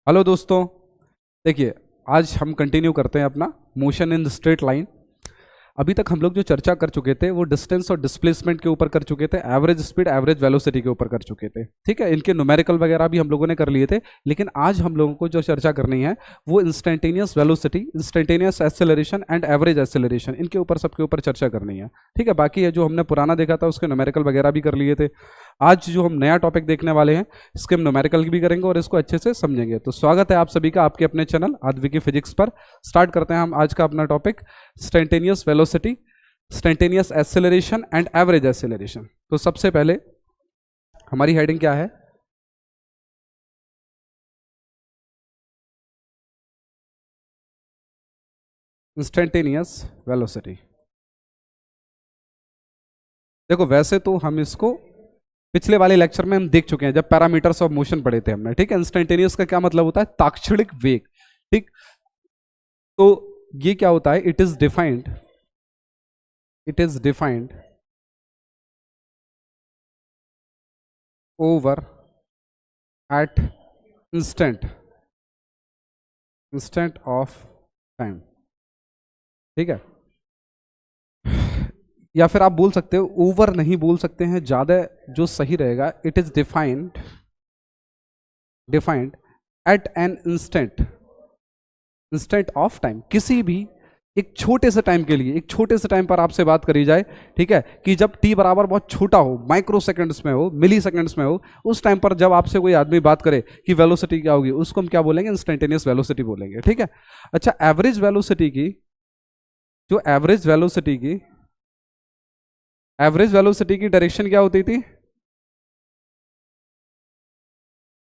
Hello दोस्तों। देखिए, आज हम कंटिन्यू करते हैं अपना मोशन इन स्ट्रेट लाइन। अभी तक हम लोग जो चर्चा कर चुके थे वो डिस्टेंस और डिस्प्लेसमेंट के ऊपर कर चुके थे, एवरेज स्पीड एवरेज वेलोसिटी के ऊपर कर चुके थे। ठीक है, इनके न्यूमेरिकल वगैरह भी हम लोगों ने कर लिए थे। लेकिन आज हम लोगों को जो चर्चा करनी है वो instantaneous velocity, instantaneous acceleration and average acceleration, इनके ऊपर सबके ऊपर चर्चा करनी है। ठीक है, बाकी है जो हमने पुराना देखा था उसके न्यूमेरिकल वगैरह भी कर लिए थे। आज जो हम नया टॉपिक देखने वाले हैं इसके हम न्यूमेरिकल भी करेंगे और इसको अच्छे से समझेंगे। तो स्वागत है आप सभी का आपके अपने चैनल आद्विकी फिजिक्स पर। स्टार्ट करते हैं हम आज का अपना topic, instantaneous velocity, instantaneous acceleration and average acceleration. तो सबसे पहले हमारी हेडिंग क्या है? Instantaneous velocity. देखो, वैसे तो हम इसको पिछले वाले लेक्चर में हम देख चुके हैं जब पैरामीटर्स ऑफ मोशन पढ़े थे हमने। ठीक है, इंस्टेंटेनियस का क्या मतलब होता है? ताक्षणिक वेग। ठीक, तो ये क्या होता है? It is defined over at instant of time। ठीक है, या फिर आप बोल सकते हो, ओवर नहीं बोल सकते हैं, ज्यादा जो सही रहेगा, it is defined at an instant of time. किसी भी एक छोटे से टाइम के लिए, एक छोटे से टाइम पर आपसे बात करी जाए, ठीक है, कि जब t बराबर बहुत छोटा हो, माइक्रो सेकंड्स में हो, मिली सेकंड्स में हो, उस टाइम पर जब आपसे कोई आदमी बात करे कि वेलोसिटी क्या होगी, उसको हम क्या बोलेंगे? इंस्टेंटेनियस वेलोसिटी बोलेंगे। ठीक है, अच्छा, एवरेज वेलोसिटी की डायरेक्शन क्या होती थी?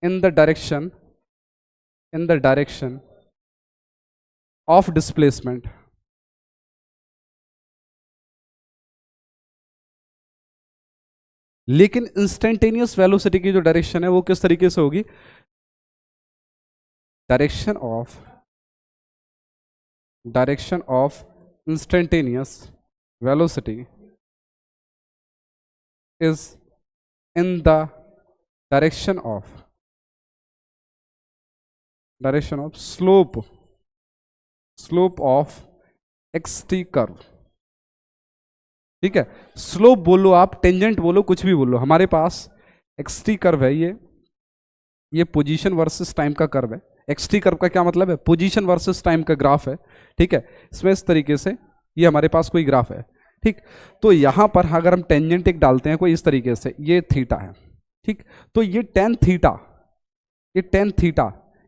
In the direction of displacement. लेकिन इंस्टेंटेनियस वेलोसिटी की जो डायरेक्शन है वो किस तरीके से होगी? Direction of instantaneous velocity is in the direction of slope of x t curve. ठीक है, स्लोप बोलो आप, टेंजेंट बोलो, कुछ भी बोलो, हमारे पास एक्सटी कर्व है। ये पोजीशन वर्सेस टाइम का कर्व है। एक्सटी कर्व का क्या मतलब है? पोजीशन वर्सेस टाइम का ग्राफ है। ठीक है, इसमें इस तरीके से ये हमारे पास कोई ग्राफ है। ठीक, तो यहां पर अगर हम टेंजेंट एक डालते हैं कोई इस तरीके से, ये थीटा है। ठीक, तो ये टेन थीटा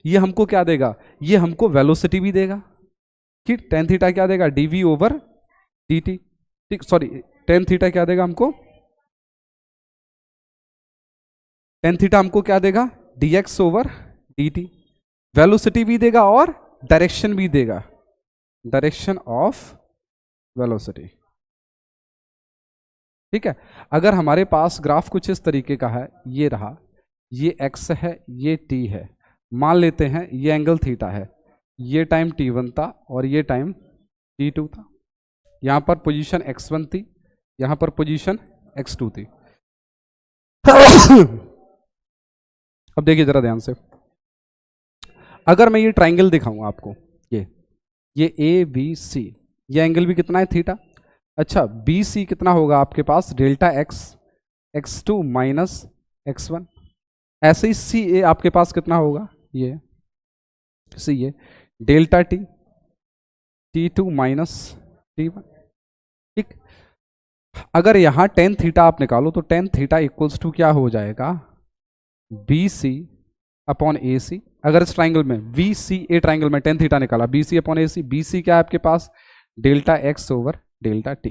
ये हमको क्या देगा? ये हमको वेलोसिटी भी देगा। कि टेन थीटा क्या देगा? D v over dt। ठीक, सॉरी, टेन थीटा क्या देगा हमको? टेन थीटा हमको क्या देगा? dx over dt। वेलोसिटी भी देगा और डायरेक्शन भी देगा, डायरेक्शन ऑफ वेलोसिटी। ठीक है, अगर हमारे पास ग्राफ कुछ इस तरीके का है, ये रहा, ये x है, ये t है, मान लेते हैं ये एंगल थीटा है, ये टाइम t1 था और ये टाइम t2 था। यहां पर पोजीशन x1 थी, यहां पर पोजीशन x2 थी। अब देखिए जरा ध्यान से, अगर मैं ये ट्राइंगल दिखाऊं आपको, ये ABC, ये एंगल भी कितना है? थीटा। अच्छा, BC कितना होगा आपके पास? Delta x, x2 minus x1। ऐसे ही CA आपके पास कितना होगा? ये CA delta T, T2 minus T1। ठीक, अगर यहां टेन थीटा आप निकालो तो टेन थीटा इक्वल्स टू क्या हो जाएगा? BC upon AC। अगर इस ट्राइंगल में VCA ट्राइंगल में टेन थीटा निकाला, BC अपॉन AC, BC क्या है आपके पास? Delta x over delta t।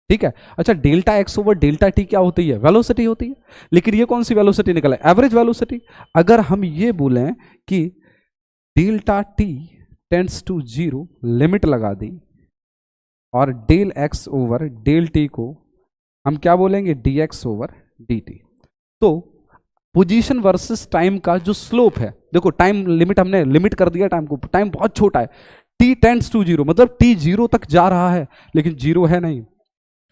ठीक है, अच्छा, delta x over delta t क्या होती है? वेलोसिटी होती है। लेकिन ये कौन सी वेलोसिटी निकला? Average velocity. अगर हम ये बोलें कि delta t tends to 0, limit लगा दी, और del x over del t को हम क्या बोलेंगे? dx over dt। तो पोजीशन वर्सेस टाइम का जो स्लोप है, देखो टाइम लिमिट, हमने लिमिट कर दिया टाइम को, टाइम बहुत छोटा है, t टेंड्स टू 0, मतलब t 0 तक जा रहा है लेकिन 0 है नहीं।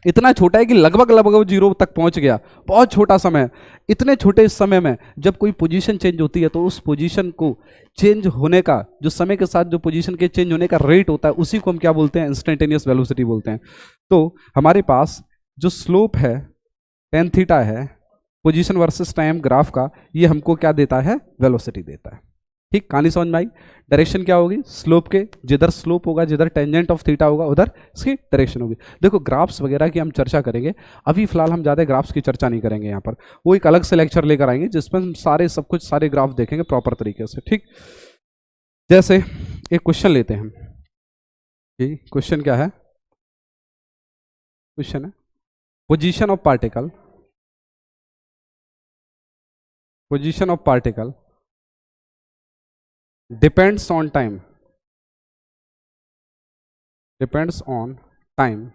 इतना छोटा है कि लगभग लगभग वो जीरो तक पहुंच गया, बहुत छोटा समय। इतने छोटे समय में जब कोई पोजीशन चेंज होती है तो उस पोजीशन को चेंज होने का, जो समय के साथ जो पोजीशन के चेंज होने का रेट होता है, उसी को हम क्या बोलते हैं, इंस्टेंटेनियस वेलोसिटी बोलते हैं। तो हमारे पास जो स्लोप है tan थीटा है, पोजीशन वर्सेस टाइम ग्राफ का, ये हमको क्या देता है, वेलोसिटी देता है। ठीक, कहानी समझ में आई। डायरेक्शन क्या होगी, स्लोप के, जिधर स्लोप होगा, जिधर टेंजेंट ऑफ थीटा होगा, उधर इसकी डायरेक्शन होगी। देखो ग्राफ्स वगैरह की हम चर्चा करेंगे, अभी फिलहाल हम ज़्यादा ग्राफ्स की चर्चा नहीं करेंगे यहाँ पर, वो एक अलग से लेक्चर लेकर आएंगे जिसमें हम सारे सब कुछ सारे ग्राफ देखेंगे प्रॉपर तरीके से। ठीक, जैसे एक क्वेश्चन लेते हैं हम। क्वेश्चन क्या है, क्वेश्चन है position of particle, position of particle depends on time, depends on time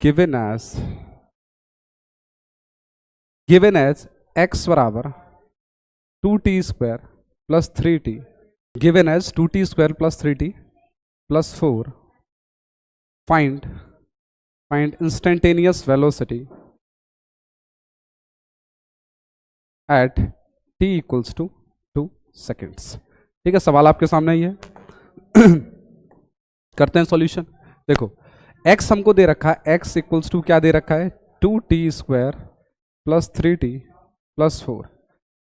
given as x बराबर 2t square plus 3t, given as 2t square plus 3t plus 4, find instantaneous velocity at t equals to 2 seconds. ठीक है, सवाल आपके सामने ही है। करते हैं solution. देखो x हमको दे रखा है, x इक्वल्स टू क्या दे रखा है, 2t square plus 3t plus 4।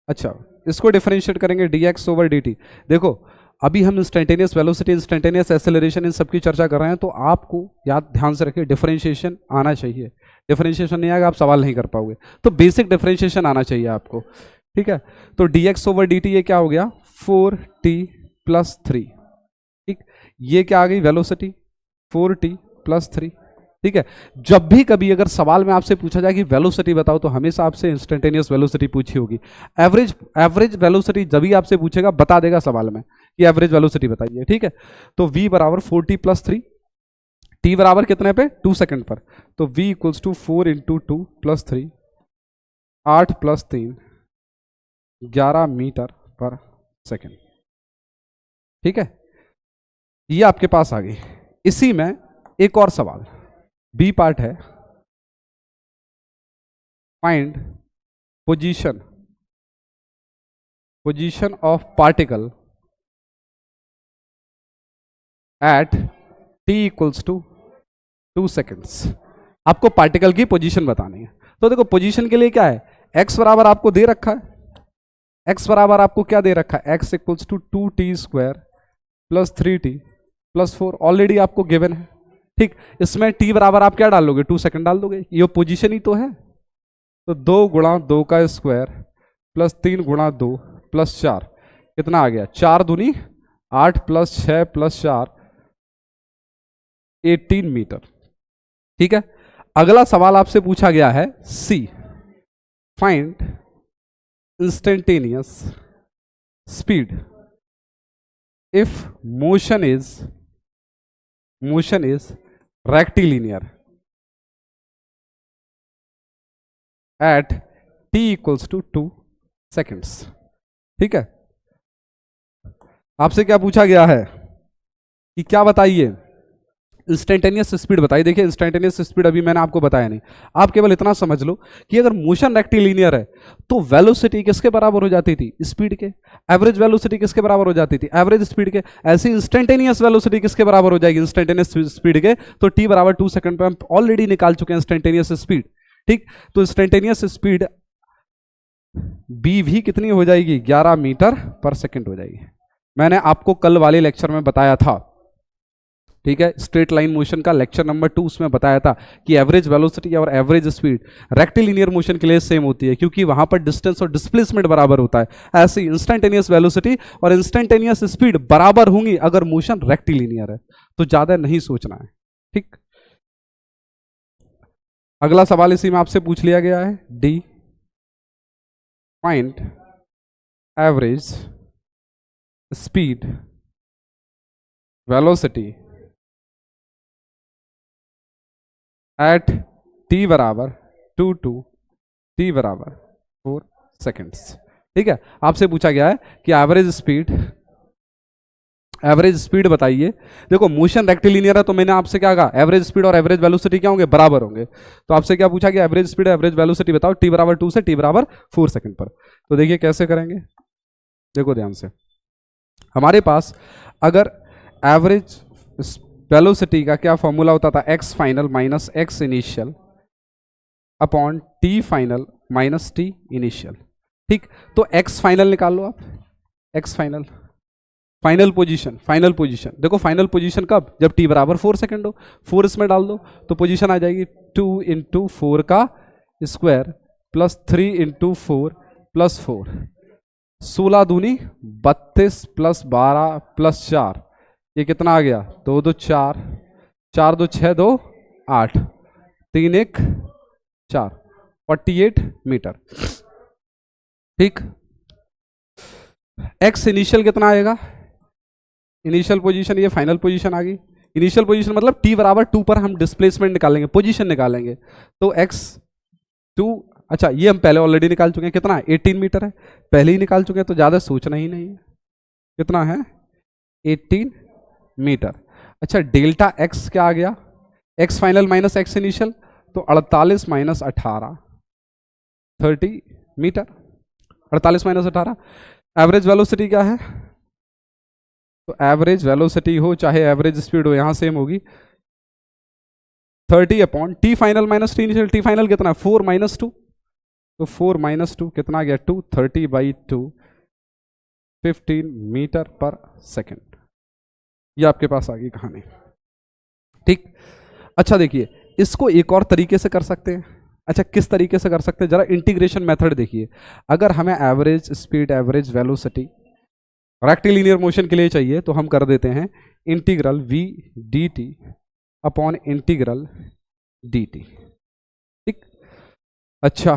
अच्छा, इसको डिफरेंशिएट करेंगे dx ओवर dt। देखो अभी हम इंस्टेंटेनियस वेलोसिटी, इंस्टेंटेनियस एक्सेलरेशन, इन सब की चर्चा कर रहे हैं, तो आपको याद ध्यान से रखिए डिफरेंशिएशन आना चाहिए। डिफरेंशिएशन नहीं आएगा आप सवाल नहीं कर पाओगे, तो बेसिक डिफरेंशिएशन आना चाहिए आपको। ठीक है, तो dx ओवर dt ये क्या हो गया, 4t प्लस 3। ठीक, ये क्या आ गई वेलोसिटी, 4t प्लस 3। ठीक है, जब भी कभी अगर सवाल में आपसे पूछा जाए कि वेलोसिटी बताओ, तो हमेशा आपसे इंस्टेंटेनियस वेलोसिटी पूछी होगी। एवरेज वेलोसिटी जब भी आपसे पूछेगा बता देगा सवाल में कि एवरेज वेलोसिटी बताइए। ठीक है, तो v बराबर 4t प्लस 3, t बराबर कितने पे, 2 सेकंड पर, तो v equals to 4 into 2 plus 3, 8 plus 3, 11 metre पर सेकेंड। ठीक है, ये आपके पास आ गई। इसी में एक और सवाल बी पार्ट है, find position of particle at T equals to 2 seconds. आपको पार्टिकल की पोजीशन बतानी है। तो देखो पोजीशन के लिए क्या है, x बराबर आपको दे रखा है, x बराबर आपको क्या दे रखा है, x equals to 2t square plus 3t plus 4 already आपको गिवन है। ठीक, इसमें t बराबर आप क्या डाल लोगे, 2 सेकंड डाल दोगे, ये पोजीशन ही तो है। तो 2 गुणा 2 का स्क्वायर प्लस 3 गुणा 2 प्लस 4, कितना आ गया, 4 दूनी 8 प्लस 6 प्लस 4, 18 मीटर। ठीक है, अगला सवाल आपसे पूछा गया है सी, find instantaneous speed if motion is rectilinear at t equals to 2 seconds। ठीक है, आपसे क्या पूछा गया है कि क्या बताइए, इंस्टेंटेनियस स्पीड बताइए। देखिए इंस्टेंटेनियस स्पीड अभी मैंने आपको बताया नहीं, आप केवल इतना समझ लो कि अगर मोशन रेक्टिलिनियर है तो वेलोसिटी किसके बराबर हो जाती थी, स्पीड के। एवरेज वेलोसिटी किसके बराबर हो जाती थी, एवरेज स्पीड के। ऐसी इंस्टेंटेनियस वेलोसिटी किसके बराबर हो जाएगी, इंस्टेंटेनियस स्पीड के। तो टी बराबर 2 सेकंड पे हम ऑलरेडी निकाल चुके हैं इंस्टेंटेनियस स्पीड। ठीक, तो इंस्टेंटेनियस स्पीड बी भी कितनी हो जाएगी, 11 मीटर पर सेकेंड हो जाएगी। मैंने आपको कल वाले लेक्चर में बताया था। ठीक है, स्ट्रेट लाइन मोशन का लेक्चर नंबर 2, उसमें बताया था कि एवरेज वेलोसिटी और एवरेज स्पीड रेक्टिलिनियर मोशन के लिए सेम होती है, क्योंकि वहां पर डिस्टेंस और डिस्प्लेसमेंट बराबर होता है। ऐसे इंस्टेंटेनियस वेलोसिटी और इंस्टेंटेनियस स्पीड बराबर होंगी अगर मोशन रेक्टिलिनियर है, तो ज्यादा नहीं सोचना है। ठीक, अगला सवाल इसी में आपसे पूछ लिया गया है, D, find average speed velocity at t बराबर 2 to t बराबर 4 सेकेंड्स। ठीक है, आपसे पूछा गया है कि एवरेज स्पीड एवरेज स्पीड बताइए। देखो मोशन रेक्टिलिनियर है तो मैंने आपसे क्या कहा, एवरेज स्पीड और एवरेज वेलोसिटी क्या होंगे, बराबर होंगे। तो आपसे क्या पूछा कि एवरेज स्पीड एवरेज वेलोसिटी बताओ t बराबर 2 से t बराबर 4 सेकंड पर। तो देखिए कैसे करेंगे, देखो ध्यान से। हमारे पास अगर एवरेज वेलोसिटी का क्या फॉर्मूला होता था, x final minus x initial upon t final minus t initial. ठीक, तो x फाइनल निकाल लो आप, x फाइनल फाइनल पोजीशन देखो फाइनल पोजीशन कब, जब t बराबर 4 सेकंड हो। 4 इसमें डाल दो तो पोजीशन आ जाएगी 2 इंटू 4 का स्क्वायर प्लस 3 इंटू 4 प्लस 4, 16 दूनी 32 प्लस 12 प्लस 4, ये कितना आ गया, 2 2 4, 4 2 6 2 8, 3 1 4, 48 मीटर। ठीक, x इनिशियल कितना आएगा, इनिशियल पोजीशन, ये फाइनल पोजीशन आ गई। इनिशियल पोजीशन मतलब t बराबर 2 पर हम डिस्प्लेसमेंट निकालेंगे, पोजीशन निकालेंगे। तो x2, अच्छा ये हम पहले ऑलरेडी निकाल चुके हैं, कितना 18 मीटर है, पहले ही निकाल चुके हैं तो ज़्यादा सोचना ही नहीं है। कितना है 18 मीटर। अच्छा डेल्टा x क्या आ गया, x final minus x initial, तो 48 minus 18 30 metre, 48 minus 18। Average velocity क्या है, तो एवरेज वेलोसिटी हो चाहे एवरेज स्पीड हो यहाँ सेम होगी, 30 upon T final minus T initial. T final कितना है 4 माइनस 2, तो 4 माइनस 2 कितना आ गया 2, 30/2 15 मीटर पर सेकेंड। ये आपके पास आ गई कहानी। ठीक, अच्छा देखिए इसको एक और तरीके से कर सकते हैं। अच्छा किस तरीके से कर सकते हैं, जरा इंटीग्रेशन मेथड देखिए। अगर हमें average speed average velocity rectilinear motion के लिए चाहिए तो हम कर देते हैं integral v dt upon integral dt। ठीक, अच्छा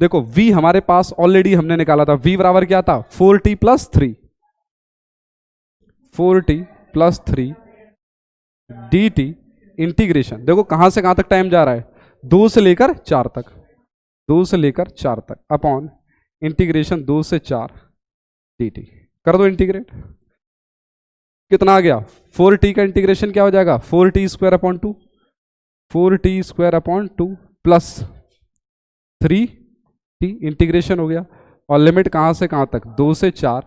देखो v हमारे पास ऑलरेडी हमने निकाला था, v बराबर क्या था 4t plus 3, 4t plus 3 dt integration, देखो कहां से कहां तक टाइम जा रहा है, 2 से लेकर 4 तक, 2 से लेकर 4 तक अपॉन इंटीग्रेशन 2 से 4 dt। कर दो इंटीग्रेट, कितना आ गया 4t का इंटीग्रेशन क्या हो जाएगा 4t square upon 2, 4t square upon 2 plus 3t integration हो गया, और लिमिट कहां से कहां तक 2 से 4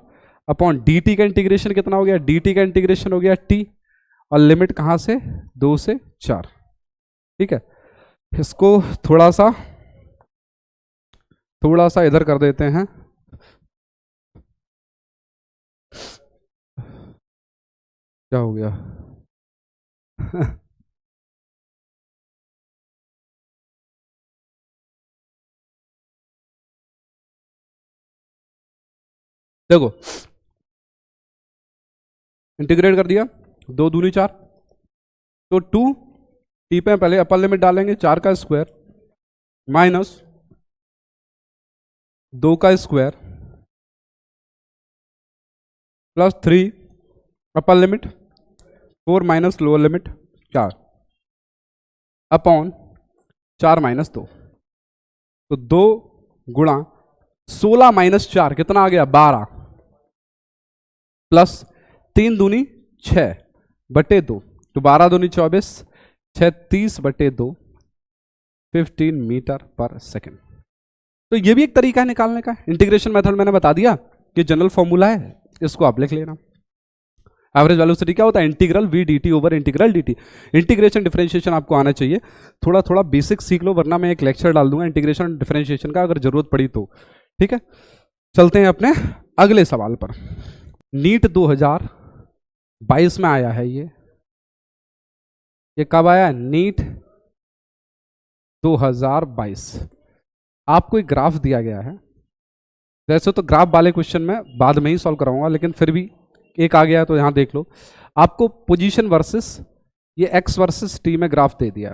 अपॉन dt का इंटीग्रेशन कितना हो गया, dt का इंटीग्रेशन हो गया t, और लिमिट कहां से 2 से 4। ठीक है, इसको थोड़ा सा इधर कर देते हैं, क्या हो गया देखो इंटीग्रेट कर दिया, 2 दूनी 4, तो 2 टी पे पहले अपर लिमिट डालेंगे 4 का स्क्वायर माइनस 2 का square plus 3 upper limit 4 minus lower limit 4 upon 4 minus 2, तो 2 गुणा 16 माइनस 4 कितना आ गया 12 प्लस 3 दूनी 6 बटे 2, तो 12 दूनी 24, 36/2 15 मीटर पर सेकेंड। तो ये भी एक तरीका है निकालने का, इंटीग्रेशन मेथड मैंने बता दिया कि जनरल फॉर्मूला है, इसको आप लिख लेना। एवरेज वेलोसिटी क्या होता है integral v dt over integral dt। Integration differentiation आपको आना चाहिए, थोड़ा थोड़ा बेसिक सीख लो, वरना मैं एक लेक्चर डाल दूंगा इंटीग्रेशन डिफरेंशिएशन का अगर जरूरत पड़ी तो। ठीक है, चलते हैं अपने अगले सवाल पर। नीट 2022 में आया है ये कब आया, नीट 2022। आपको एक ग्राफ दिया गया है, वैसे तो ग्राफ वाले क्वेश्चन में बाद में ही सॉल्व कराऊंगा, लेकिन फिर भी एक आ गया तो यहां देख लो। आपको पोजीशन वर्सेस ये x वर्सेस t में ग्राफ दे दिया,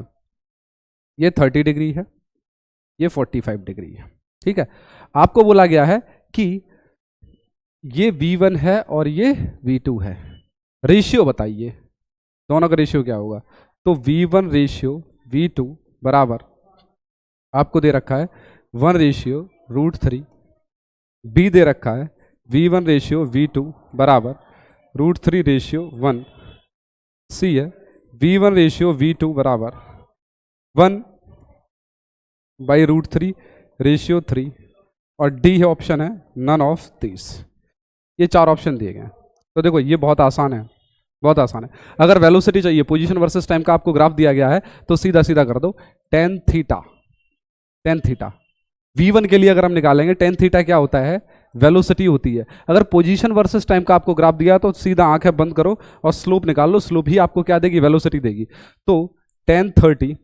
ये 30 डिग्री है, ये 45 डिग्री है। ठीक है, आपको बोला गया है कि ये v1 है और ये v2 है, रेशियो बताइए दोनों का रेशियो क्या होगा। तो v1 रेशियो v2 बराबर आपको दे रखा है 1/√3, b दे रखा है v1 रेशियो v2 बराबर √3/1, सी है V1/V2 बराबर 1/√3/3, और डी है ऑप्शन है नन ऑफ दिस। ये 4 ऑप्शन दिए गए हैं। तो देखो ये बहुत आसान है, बहुत आसान है। अगर वेलोसिटी चाहिए, पोजीशन वर्सेस टाइम का आपको ग्राफ दिया गया है, तो सीधा सीधा कर दो tan थीटा। V1 के लिए अगर हम निकालेंगे tan थीटा क्या होता है, वेलोसिटी होती है। अगर पोजीशन वर्सेस टाइम का आपको ग्राफ दिया तो सीधा आंखें बंद करो और स्लोप निकाल लो, स्लोप ही आपको क्या देगी, वेलोसिटी देगी। तो tan 30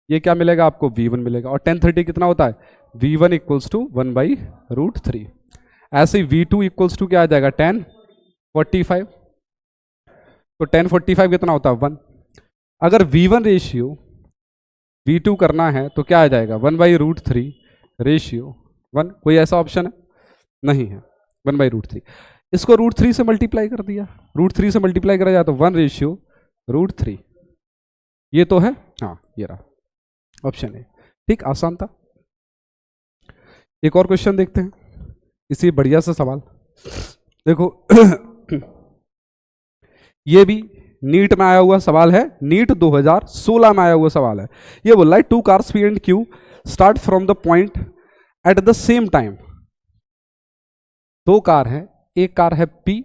ये क्या मिलेगा आपको, V1 मिलेगा। और tan 30 कितना होता है, V1 इक्वल्स टू 1/√3। ऐसे ही V2 इक्वल्स टू क्या आ जाएगा, tan 45। तो tan 45 कितना होता है, 1। अगर V1 रेशियो V2 करना है तो क्या आ जाएगा, 1/√3/1। कोई ऐसा ऑप्शन है, नहीं है, 1/√3। इसको √3 से मल्टीप्लाई कर दिया, √3 से मल्टीप्लाई करा जाए तो 1/√3। ये तो है, हाँ ये रहा ऑप्शन है। ठीक, आसान था। एक और क्वेश्चन देखते हैं, इसी बढ़िया सा सवाल देखो। ये भी नीट में आया हुआ सवाल है, नीट 2016 में आया हुआ सवाल है। ये बोल रहा है 2 cars P and Q start from the point at the same time. 2 car है, एक कार है P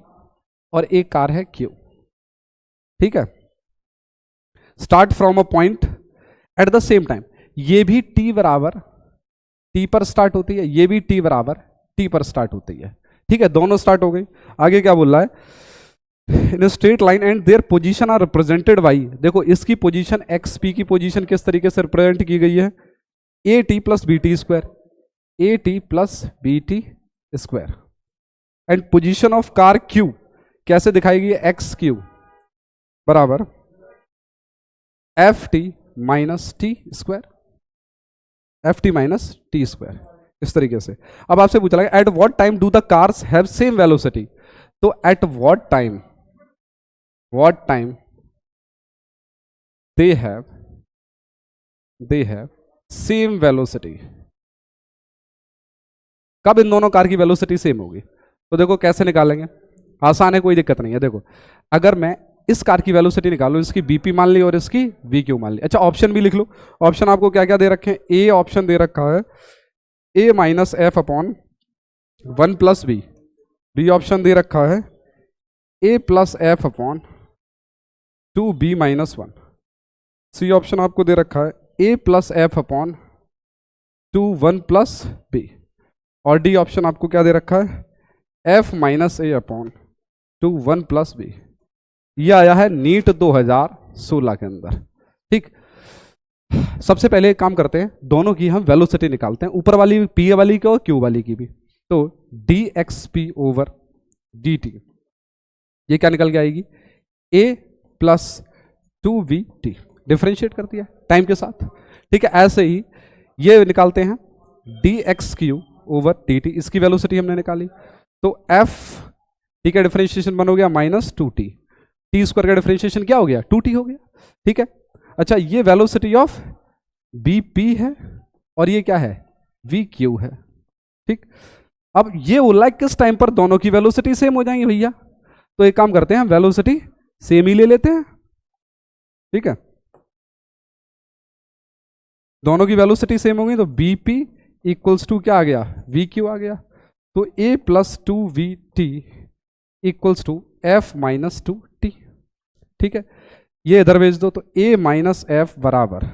और एक कार है Q, ठीक है। Start from a point at the same time, ये भी T बराबर T पर स्टार्ट होती है, ये भी T बराबर T पर स्टार्ट होती है, ठीक है। दोनों स्टार्ट हो गई। आगे क्या बोल रहा है, in straight line and their position are represented by. देखो इसकी पोजीशन XP की पोजीशन किस तरीके से रिप्रेजेंट की गई है, AT + BT square, AT + BT square. And position of car Q कैसे दिखाई गई है, XQ बराबर FT - T square, FT - T square, इस तरीके से। अब आपसे पूछा लगा at what time do the cars have same velocity. तो at what time they have same velocity. कब इन दोनों कार की वेलोसिटी सेम होगी, तो देखो कैसे निकालेंगे, आसान है, कोई दिक्कत नहीं है। देखो अगर मैं इस कार की वेलोसिटी निकालूं, इसकी BP मान ली और इसकी VQ मान ली। अच्छा ऑप्शन भी लिख लो, ऑप्शन आपको क्या क्या दे रखे हैं। ए ऑप्शन दे रखा है A - F/1 + B, B option दे रखा है A + F/2B - 1, C ऑप्शन आपको दे रखा है A + F/2 1 + B, और डी ऑप्शन आपको क्या दे रखा है F - A/2 1 + B। यह आया है नीट 2016 के अंदर, ठीक। सबसे पहले एक काम करते हैं, दोनों की हम वेलोसिटी निकालते हैं, ऊपर वाली P वाली की और Q वाली की भी। तो dxp/dt ये क्या निकल के आएगी, A + 2VT, डिफरेंशिएट कर दिया टाइम के साथ, ठीक है। ऐसे ही ये निकालते हैं dxq/dt, इसकी वेलोसिटी हमने निकाली। तो F ठीक है, डिफरेंशिएशन बन हो गया -2t, T स्क्वायर का डिफरेंशिएशन क्या हो गया, 2t हो गया, ठीक है। अच्छा ये वेलोसिटी ऑफ BP है और ये क्या है, VQ है, ठीक। अब ये बोल रहा है किस टाइम पर दोनों की वेलोसिटी सेम हो जाएंगी भैया, तो एक काम करते हैं, वेलोसिटी सेम ही ले लेते हैं, ठीक है। दोनों की वेलोसिटी सेम हो गई तो BP = क्या आ गया, VQ आ गया। तो A + 2VT = F - 2t, ठीक है। ये इधर भेज दो, तो A - F बराबर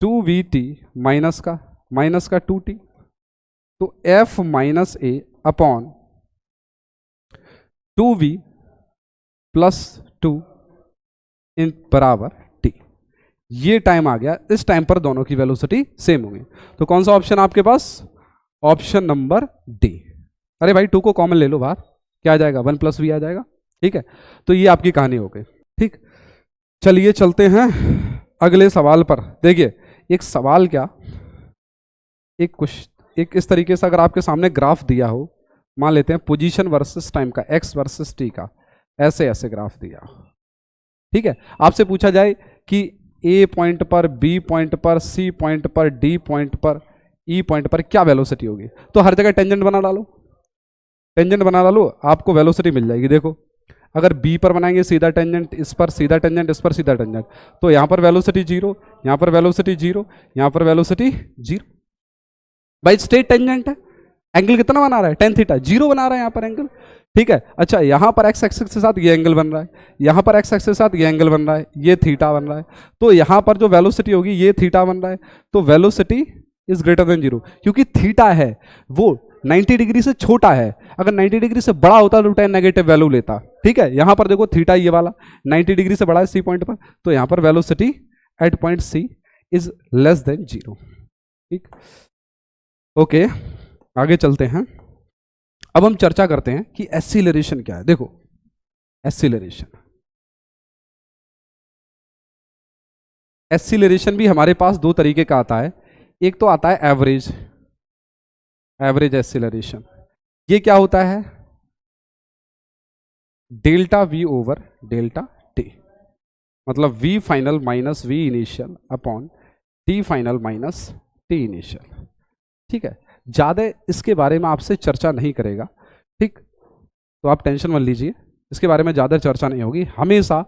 2VT माइनस का 2t, तो F - A/2V + 2 इन बराबर t। ये टाइम आ गया, इस टाइम पर दोनों की वेलोसिटी सेम होगी। तो कौन सा ऑप्शन आपके पास, ऑप्शन नंबर डी। अरे भाई 2 को कॉमन ले लो बाहर, क्या आ जाएगा, 1 + V आ जाएगा, ठीक है। तो ये आपकी कहानी हो गई, ठीक। चलिए चलते हैं अगले सवाल पर। देखिए एक सवाल क्या, एक इस तरीके से अगर आपके सामने ग्राफ दिया हो, मान लेते हैं पोजीशन वर्सेस टाइम का, x वर्सेस t का, ऐसे ऐसे ग्राफ दिया हो, ठीक है। आपसे पूछा जाए कि A पॉइंट पर, B पॉइंट पर, C पॉइंट पर, D पॉइंट पर, E पॉइंट पर क्या वेलोसिटी होगी, तो हर जगह टेंजेंट बना डालो, टेंजेंट बना डालो, आपको वेलोसिटी मिल जाएगी। देखो अगर बी पर बनाएंगे सीधा टेंजेंट इस पर, सीधा टेंजेंट इस पर, सीधा टेंजेंट, तो यहाँ पर वेलोसिटी जीरो, यहाँ पर वेलोसिटी जीरो, यहाँ पर वेलोसिटी जीरो। भाई स्ट्रेट टेंजेंट है, एंगल कितना बना रहा है, टेन थीटा, जीरो बना रहा है यहाँ पर एंगल। ठीक है, अच्छा यहाँ पर एक्स एक्सिस के साथ ये एंगल बन रहा है, यहाँ पर एक्स एक्सिस के साथ ये एंगल बन रहा है, ये थीटा बन रहा है, तो यहाँ पर जो वेलोसिटी होगी ये थीटा बन रहा है, तो velocity is greater than zero, क्योंकि थीटा है वो 90 डिग्री से छोटा है। अगर 90 डिग्री से बड़ा होता तो 10 नेगेटिव वैल्यू लेता। ठीक है, यहाँ पर देखो थीटा ये वाला 90 डिग्री से बड़ा है सी पॉइंट पर, तो यहाँ पर velocity at point C is less than zero. ठीक, ओके आगे चलते हैं। अब हम चर्चा करते हैं कि एक्सीलरेशन क्या है। देखो एक्सीलरेशन भी हमारे पास दो तरीके का आता है। एक तो आता है एवरेज एक्सीलरेशन। ये क्या होता है, delta V over delta T, मतलब V final minus V initial upon T final minus T initial. ठीक है, ज़्यादा इसके बारे में आपसे चर्चा नहीं करेगा। ठीक, तो आप टेंशन मत लीजिए, इसके बारे में ज़्यादा चर्चा नहीं होगी, हमेशा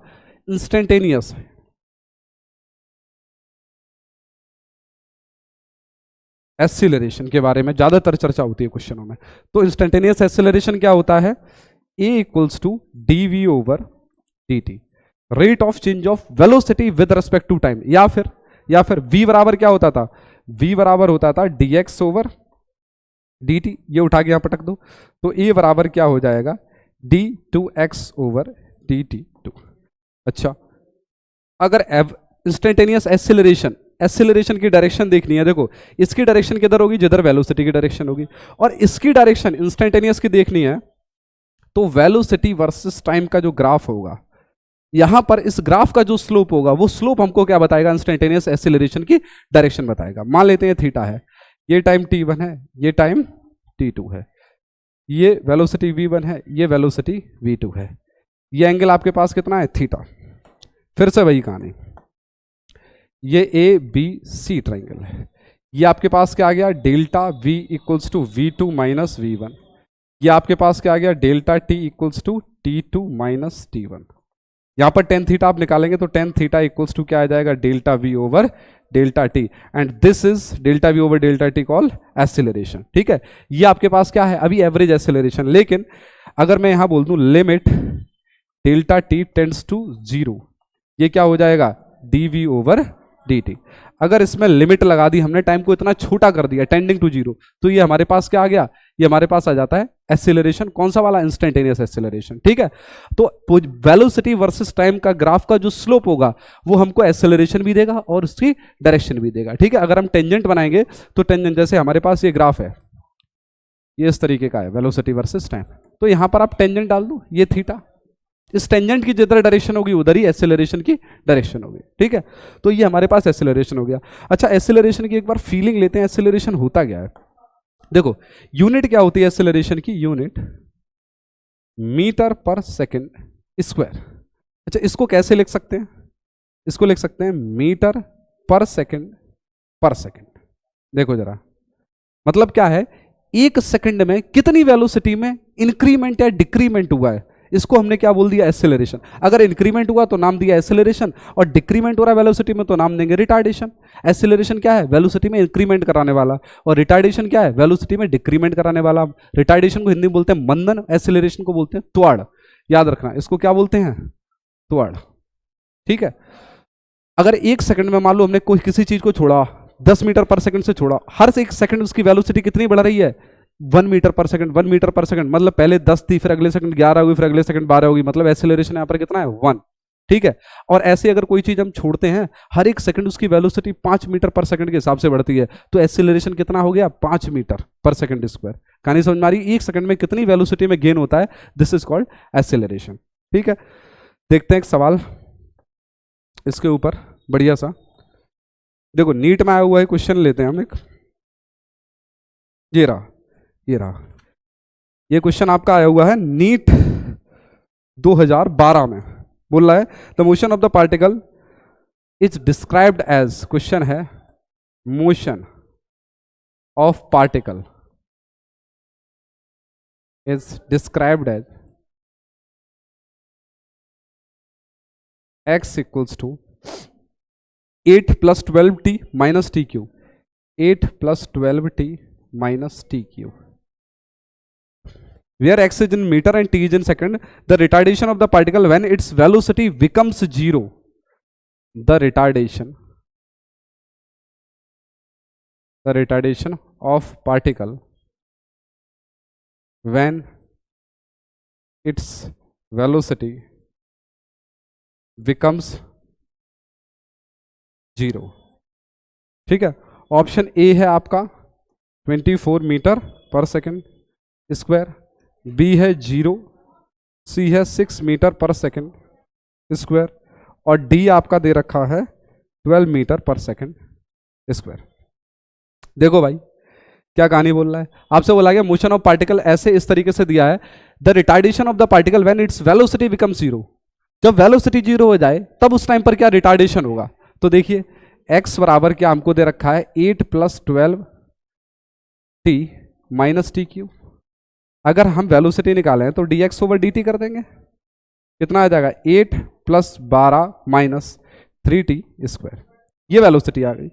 इंस्टेंटेनियस एक्सीलरेशन के बारे में ज़्यादातर चर्चा होती है क्वेश्चनों में। तो इंस्टेंटेनियस एक्सीलरेशन क्या होता है, A equals to D V over D T, rate of change of velocity with respect to time, या फिर v बराबर क्या होता था, v बराबर होता था dx ओवर dt, ये उठा के यहां पटक दो, तो a बराबर क्या हो जाएगा d2x ओवर dt2। अच्छा, अगर इंस्टेंटेनियस एक्सीलरेशन की डायरेक्शन देखनी है, देखो इसकी डायरेक्शन किधर होगी, जिधर वेलोसिटी की डायरेक्शन होगी, और इसकी डायरेक्शन इंस्टेंटेनियस की देखनी है, तो वेलोसिटी वर्सेस टाइम का जो ग्राफ होगा, यहां पर इस ग्राफ का जो स्लोप होगा, वो स्लोप हमको क्या बताएगा, इंस्टेंटेनियस एक्सीलरेशन की डायरेक्शन बताएगा। मान लेते हैं थीटा है, ये टाइम t1 है, ये टाइम t2 है, ये वेलोसिटी v1 है, ये वेलोसिटी v2 है, ये एंगल आपके पास कितना है, थीटा। फिर से वही कहानी, ये ए बी सी ट्राइंगल है, ये आपके पास क्या आ गया, delta v equals to v2 minus v1, ये आपके पास क्या आ गया, delta t equals to t2 minus t1। यहां पर टेन थीटा आप निकालेंगे तो टेन थीटा इक्वल्स टू क्या आ जाएगा, delta V over delta T, and this is delta V over delta T call acceleration. ठीक है, ये आपके पास क्या है, अभी एवरेज एक्सीलरेशन। लेकिन अगर मैं यहां बोल दूं limit delta T tends to zero, ये क्या हो जाएगा, D V over D T. अगर इसमें लिमिट लगा दी हमने, टाइम को इतना छोटा कर दिया टेंडिंग टू जीरो, तो ये हमारे पास क्या आ गया, ये हमारे पास आ जाता है एक्सीलरेशन। कौन सा वाला, इंस्टेंटेनियस एक्सीलरेशन। ठीक है, तो वेलोसिटी वर्सेस टाइम का ग्राफ का जो स्लोप होगा वो हमको एक्सीलरेशन भी देगा और उसकी डायरेक्शन भी देगा। ठीक है, अगर हम टेंजेंट बनाएंगे तो टेंजेंट, जैसे हमारे पास ये ग्राफ है, ये इस तरीके का है, वेलोसिटी वर्सेस टाइम, तो यहां पर आप टेंजेंट डाल दो, ये थीटा, इस टेंजेंट की जिधर डायरेक्शन होगी उधर ही एक्सीलरेशन की डायरेक्शन होगी। ठीक है, तो ये हमारे पास एक्सीलरेशन हो गया। अच्छा, एक्सीलरेशन की एक बार फीलिंग लेते हैं, एक्सीलरेशन होता क्या है। देखो यूनिट क्या होती है एक्सीलरेशन की, यूनिट मीटर पर सेकंड स्क्वायर। अच्छा, इसको कैसे लिख सकते हैं, इसको लिख सकते हैं मीटर पर सेकंड पर सेकंड। देखो जरा, मतलब क्या है, एक सेकंड में कितनी वेलोसिटी में इंक्रीमेंट या डिक्रीमेंट हुआ है, इसको हमने क्या बोल दिया, एक्सीलरेशन। अगर इंक्रीमेंट हुआ तो नाम दिया एक्सीलरेशन, और डिक्रीमेंट हो रहा है वेलोसिटी में तो नाम देंगे रिटार्डेशन। एक्सीलरेशन क्या है, वेलोसिटी में इंक्रीमेंट कराने वाला, और रिटार्डेशन क्या है, वेलोसिटी में डिक्रीमेंट कराने वाला। रिटार्डेशन को हिंदी में बोलते हैं मंदन, एक्सीलरेशन को बोलते हैं त्वरण। याद रखना, इसको क्या बोलते हैं, त्वरण। ठीक है, अगर एक सेकंड में मान लो हमने कोई किसी चीज को छोड़ा, 10 मीटर पर सेकंड से छोड़ा, हर से एक सेकंड उसकी वेलोसिटी कितनी बढ़ रही है, 1 मीटर पर सेकंड, 1 मीटर पर सेकंड, मतलब पहले 10 थी, फिर अगले सेकंड 11 होगी, फिर अगले सेकंड 12 होगी, मतलब एक्सीलरेशन यहाँ पर कितना है, 1। ठीक है, और ऐसे अगर कोई चीज हम छोड़ते हैं, हर एक सेकंड उसकी वेलोसिटी 5 मीटर पर सेकंड के हिसाब से बढ़ती है, तो एक्सीलरेशन कितना हो गया, 5 मीटर पर सेकंड स्क्वायर। कहानी समझ में आ रही, एक सेकंड में कितनी वेलोसिटी में गेन होता है, दिस इज कॉल्ड एक्सीलरेशन। ठीक है, देखते हैं एक सवाल इसके ऊपर बढ़िया सा। देखो नीट में आया हुआ है क्वेश्चन, लेते हैं हम एक, ये रहा ये क्वेश्चन आपका आया हुआ है नीट 2012 में। बोल रहा है the motion of the particle is described as, question है motion of particle is described as x equals to 8 plus 12t minus t cube, 8 plus 12t minus t cube, where x is in meter and t is in second. The retardation of the particle when its velocity becomes zero, the retardation of particle when its velocity becomes zero. ठीक है, option A है आपका 24 metre पर second square, B है 0, सी है 6 metre पर second square और D आपका दे रखा है 12 मीटर पर सेकेंड स्क्वायर। देखो भाई क्या कहानी बोल रहा है, आपसे बोला गया मोशन ऑफ पार्टिकल ऐसे इस तरीके से दिया है, the retardation of the particle when its velocity become zero, जब वेलोसिटी जीरो हो जाए तब उस टाइम पर क्या रिटार्डेशन होगा। तो देखिए x बराबर क्या हमको दे रखा है 8 plus 12t minus T cube, अगर हम वेलोसिटी निकालें तो dx ओवर dt कर देंगे, कितना आ जाएगा 8 प्लस 12 माइनस 3t स्क्वायर, ये वेलोसिटी आ गई।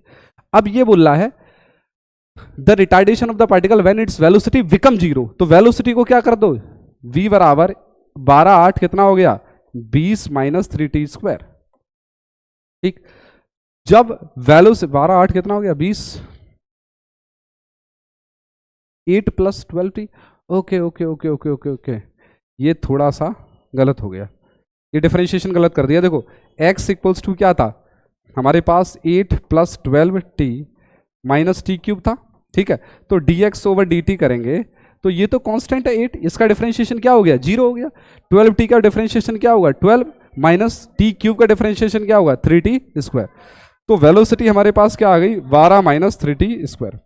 अब ये बोल रहा है the retardation of the particle when its velocity become zero, तो वेलोसिटी को क्या कर दो v बराबर 12 8 कितना हो गया 20 माइनस 3t स्क्वायर। ठीक, जब वेलोसिटी 12 8 कितना हो गया 20, 8 plus 12t, okay okay okay okay okay okay, ये थोड़ा सा गलत हो गया, ये डिफरेंशिएशन गलत कर दिया। देखो x इक्वल्स टू क्या था हमारे पास 8 plus 12t minus T cube था। ठीक है, तो dx ओवर dt करेंगे तो ये तो कांस्टेंट है 8, इसका डिफरेंशिएशन क्या हो गया 0 हो गया। 12t का डिफरेंशिएशन क्या होगा 12 माइनस टी क्यूब का डिफरेंशिएशन क्या होगा 3t स्क्वायर। तो वेलोसिटी हमारे पास क्या आ गई 12 माइनस 3t स्क्वायर।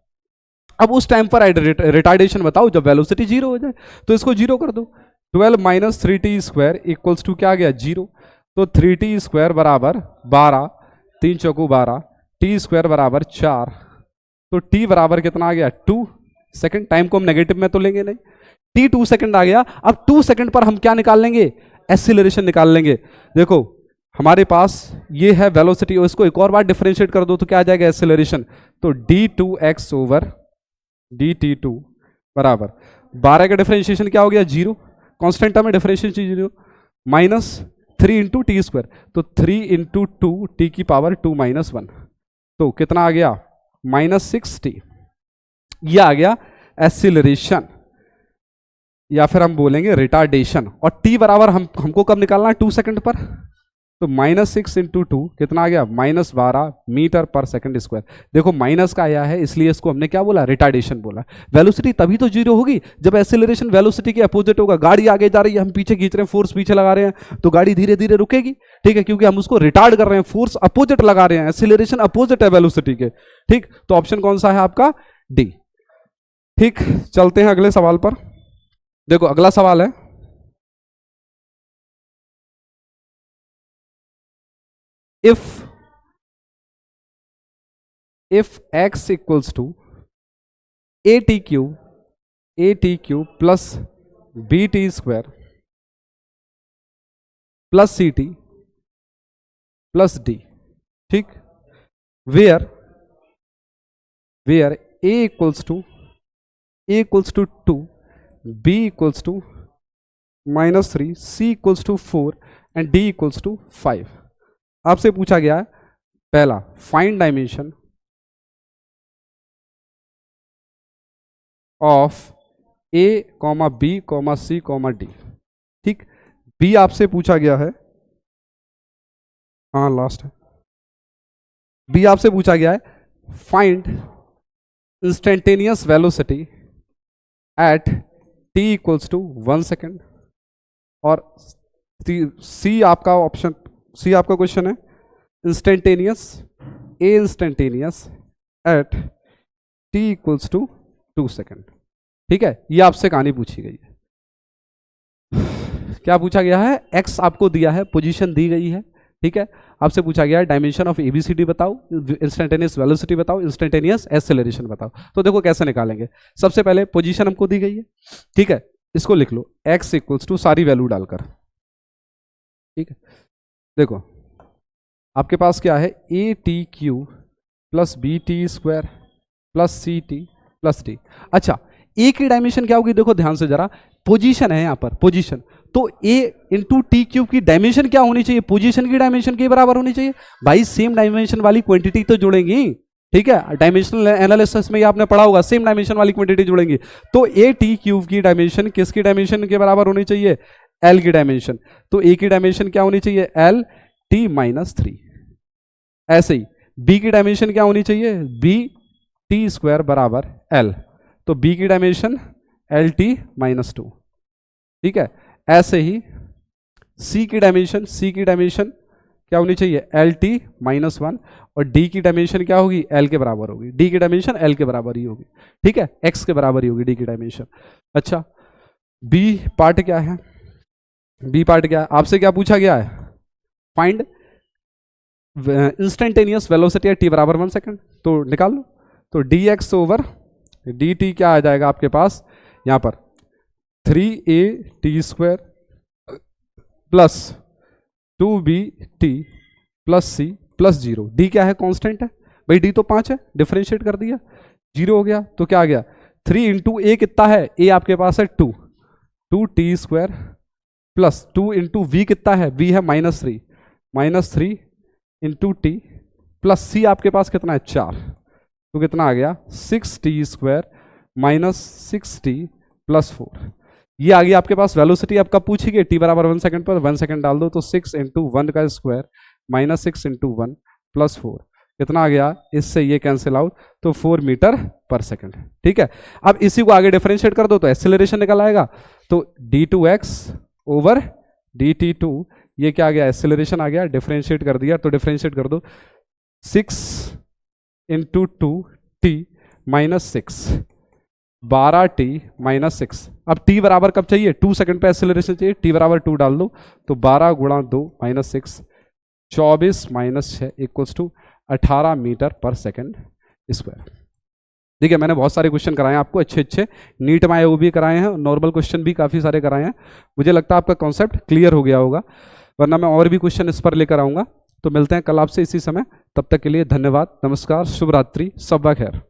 अब उस टाइम पर रिटार्डेशन बताओ जब वेलोसिटी 0 हो जाए, तो इसको 0 कर दो, 12 minus 3t square equals to क्या आ गया 0, तो 3t स्क्वायर बराबर 12, 3 चौकू 12, t स्क्वायर बराबर 4, तो t बराबर कितना आ गया 2 सेकेंड। टाइम को हम नेगेटिव में तो लेंगे नहीं, t 2 सेकेंड आ गया। अब 2 सेकेंड पर हम क्या निकाल लेंगे एक्सीलरेशन निकाल लेंगे। देखो हमारे पास ये है वेलोसिटी और इसको एक और बार डिफरेंशिएट कर दो तो क्या आ जाएगा एक्सीलरेशन, तो d2x ओवर dt2 बराबर 12 का डिफरेंशिएशन क्या हो गया 0, कांस्टेंट टर्म में differentiation 0, minus 3 into T square, तो 3 इंटू 2 टी की पावर 2 माइनस 1, तो कितना आ गया माइनस 6t, ये आ गया एक्सीलरेशन या फिर हम बोलेंगे रिटार्डेशन। और t बराबर हमको कब निकालना है 2 सेकंड पर, तो माइनस 6 इंटू 2 कितना आ गया माइनस 12 मीटर पर सेकंड स्क्वायर। देखो माइनस का आया है इसलिए इसको हमने क्या बोला रिटार्डेशन बोला। वेलोसिटी तभी तो 0 होगी जब एक्सीलरेशन वेलोसिटी के अपोजिट होगा। गाड़ी आगे जा रही है, हम पीछे खींच रहे हैं, फोर्स पीछे लगा रहे हैं, तो गाड़ी धीरे धीरे रुकेगी। ठीक है, क्योंकि हम उसको रिटार्ड कर रहे हैं, फोर्स अपोजिट लगा रहे हैं, एक्सीलरेशन अपोजिट है वेलोसिटी के। ठीक, तो ऑप्शन कौन सा है आपका डी। ठीक, चलते हैं अगले सवाल पर। देखो अगला सवाल है if x equals to at cube plus bt square plus ct plus d, ठीक, where a equals to 2, b equals to -3, c equals to 4 and d equals to 5। आपसे पूछा गया है पहला find dimension of a, b, c, d। ठीक, b आपसे पूछा गया है, हाँ लास्ट है, b आपसे पूछा गया है find instantaneous velocity at t equals to 1 second, और सी आपका ऑप्शन, सी आपका क्वेश्चन है instantaneous at t equals to 2 second. ठीक है, ये आपसे कहानी पूछी गई है। क्या पूछा गया है, x आपको दिया है, पोजीशन दी गई है। ठीक है, आपसे पूछा गया है डायमेंशन ऑफ एबीसीडी बताओ, इंस्टेंटेनियस वेलोसिटी बताओ, इंस्टेंटेनियस एक्सेलरेशन बताओ। तो देखो कैसे निकालेंगे। सबसे पहले पोजीशन हमको दी गई है, ठीक है, इसको लिख लो x इक्वल्स टू सारी वैल्यू डालकर, ठीक है। देखो आपके पास क्या है, A T Q plus B T square plus C T plus T. अच्छा ए की डायमेंशन क्या होगी, देखो ध्यान से जरा, पोजीशन है यहाँ पर पोजीशन, तो ए इंटू टी क्यूब की डायमेंशन क्या होनी चाहिए, पोजीशन की डायमेंशन के बराबर होनी चाहिए। भाई सेम डायमेंशन वाली क्वांटिटी तो जुड़ेंगी, ठीक है, डायमेंशनल एनालिसिस में ये आपने पढ़ा होगा, सेम डायमेंशन वाली क्वांटिटी जुड़ेंगी। तो ए टी क्यूब की डायमेंशन किसकी डायमेंशन के बराबर होनी चाहिए, एल की डायमेंशन। तो ए की डायमेंशन क्या होनी चाहिए, एल टी माइनस 3। ऐसे ही बी की डायमेंशन क्या होनी चाहिए, बी टी स्क्वायर बराबर एल, तो बी की डायमेंशन एल टी माइनस 2, ठीक है। ऐसे ही सी की डायमेंशन क्या होनी चाहिए, एल टी माइनस 1, और डी की डायमेंशन क्या होगी, एल के बराबर होगी, डी की डायमेंशन एल के बराबर ही होगी, ठीक है, एक्स के बराबर ही होगी डी की डायमेंशन। अच्छा बी पार्ट क्या है, बी पार्ट क्या है, आपसे क्या पूछा गया है, find instantaneous velocity at T बराबर 1 सेकेंड, तो निकाल लो। तो D X over D T क्या आ जाएगा आपके पास यहाँ पर 3a T square plus 2b T plus C plus 0। D क्या है, कांस्टेंट है भाई, डी तो 5 है, डिफरेंशिएट कर दिया 0 हो गया, तो क्या आ गया 3 इंटू ए कितना है, ए आपके पास है 2 T square plus 2 into V कितना है, वी है -3 इंटू टी प्लस सी आपके पास कितना है 4, तो कितना आ गया 6 T square minus 6 T plus 4। ये आ गया आपके पास वेलोसिटी। अब कब पूछिए, टी बराबर 1 सेकंड पर 1 सेकंड डाल दो, तो 6 इंटू 1 का स्क्वायर माइनस 6 इंटू 1 प्लस 4 कितना आ गया, इससे ये कैंसिल आउट, तो 4 मीटर पर सेकंड, ठीक है। अब इसी को आगे डिफरेंशिएट कर दो तो एक्सेलरेशन निकल आएगा, तो d2x ओवर dt2, ये क्या आ गया, एक्सेलरेशन आ गया, डिफरेंशिएट कर दिया, तो डिफरेंशिएट कर दो 6 into 2 T minus 6 12 T minus 6। अब टी बराबर कब चाहिए, 2 सेकंड पे एक्सेलरेशन चाहिए, टी बराबर 2 डाल दो, तो 12 गुणा 2 minus 6 24 minus 6 equals to 18 metre पर सेकंड स्क्वायर। देखिए मैंने बहुत सारे क्वेश्चन कराए हैं आपको, अच्छे नीट में आए वो भी कराए हैं, नॉर्मल क्वेश्चन भी काफ़ी सारे कराए हैं। मुझे लगता है आपका कॉन्सेप्ट क्लियर हो गया होगा, वरना मैं और भी क्वेश्चन इस पर लेकर आऊँगा। तो मिलते हैं कल आपसे इसी समय, तब तक के लिए धन्यवाद, नमस्कार, शुभ रात्रि, सब खैर।